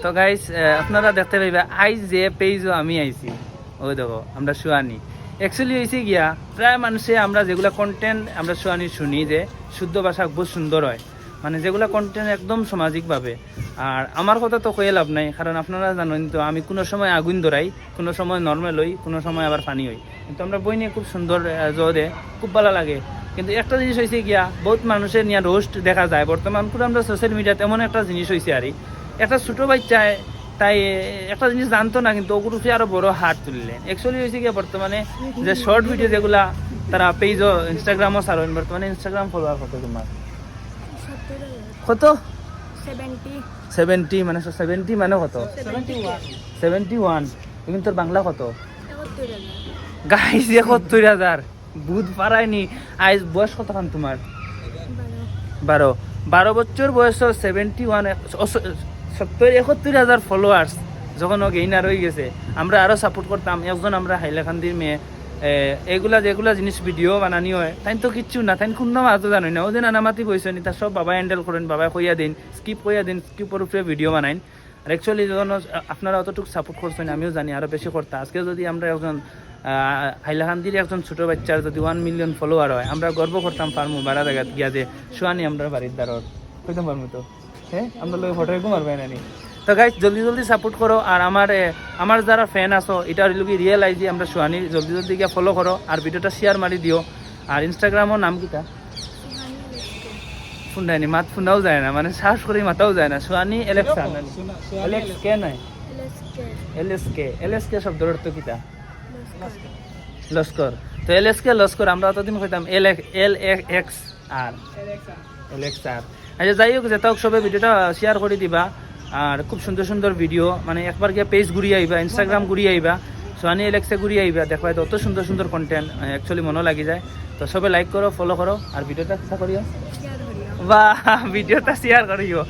তো গাইস আপনারা দেখতে পাইবা আইজ যে পেজও আমি আইছি ওই দেখো আমরা সুয়ানি অ্যাকচুয়ালি হয়েছে গিয়া প্রায় মানুষে আমরা যেগুলো কন্টেন্ট আমরা সুয়ানি শুনি যে শুদ্ধ ভাষা বহু সুন্দর হয়, মানে যেগুলো কন্টেন্ট একদম সামাজিকভাবে। আর আমার কথা তো কয়ে লাভ নাই, কারণ আপনারা জানেন তো আমি কোনো সময় আগুন ধরাই, কোনো সময় নর্মাল হই, কোনো সময় আবার পানি হই, কিন্তু আমরা বই নিয়ে খুব সুন্দর জোরে খুব ভালো লাগে। কিন্তু একটা জিনিস হয়েছে গিয়া বহুত মানুষের নিয়ে রোস্ট দেখা যায় বর্তমান পুরো আমরা সোশ্যাল মিডিয়াতে, এমন একটা জিনিস হয়েছে আর একটা ছোটো বাচ্চায় তাই একটা জিনিস জানতো না, কিন্তু ওগুলোকে আরো বড় হাত তুললেন। অ্যাকচুয়ালি হয়েছে গিয়ে বর্তমানে যে শর্ট ভিডিও যেগুলা তারা পেজও ইনস্টাগ্রামও ছাড়েন, বর্তমানে ইনস্টাগ্রাম ফলোয়ার কত তোমার? কত? 70 মানে 70 মানে কত? 71। তুমি তোর বাংলা কত? গাইস 71,000 বুধ পারায়নি। আজ বয়স কত খান তোমার? 12 বছর বয়স 71,000 ফলোয়ার্স যখন ও গেইনার হয়ে গেছে। আমরা আরও সাপোর্ট করতাম। একজন আমরা হাইলাকান্দির মেয়ে যেগুলা জিনিস ভিডিও বানানি হয় তাই তো কিচ্ছু না, তাই কোনো মাতো জানি না, ওদের নানামাতি বইছে নি, তার সব বাবা হ্যান্ডেল করেন, বাবা কইয়া দিন, স্কিপের উপরে ভিডিও বানাইন। আর অ্যাকচুয়ালি যখন আপনারা অতটুকু সাপোর্ট করছেন আমিও জানি আরও বেশি করতাম। আজকে যদি আমরা একজন হাইলাকান্দির একজন ছোটো বাচ্চার যদি 1 মিলিয়ন ফলোয়ার হয়, আমরা গর্ব করতাম পারমু বাড়া জায়গা গিয়া যে সুয়ানি আমরা বাড়ির দ্বারর কইতাম পারমু তো। হ্যাঁ, আমরা লোক ফটো একটু মারবে না নি। তো গাইজ জলদি সাপোর্ট করো। আর আমার যারা ফ্যান আছো এটা লোকে রিয়েলাইজ আমরা সুহানি জলদি গিয়ে ফলো করো আর ভিডিওটা শেয়ার মারি দিও। আর ইনস্টাগ্রামের নাম কিটা শুনায়নি, মাত শুনাও যায় না, মানে সাহস করে মাতাও যায় না। সুহানি এলেক্সা কে নাই এলএসকে শব্দের অর্থ কিটা? লস্কর। তো লস্কর আমরা অতদিন কইতাম LXR। আচ্ছা যাই হোক, যেটা হোক সবাই ভিডিওটা শেয়ার করে দিবা। আর খুব সুন্দর সুন্দর ভিডিও, মানে একবার গিয়ে পেজ ঘুরিয়ে আইবা, ইনস্টাগ্রাম ঘুরিয়ে আইবা, সোহানি এলেক্সে ঘুরিয়ে আইবা, দেখবা অত সুন্দর সুন্দর কন্টেন্ট অ্যাকচুয়ালি মনে লাগি যায়। তো সবাই লাইক করো, ফলো করো আর ভিডিওটা চেষ্টা করিও বা ভিডিওটা শেয়ার করিও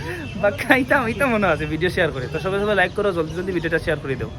বা খাইতাম মনে আছে ভিডিও শেয়ার করে। তো সবাই লাইক করো, জলদি ভিডিওটা শেয়ার করে দাও।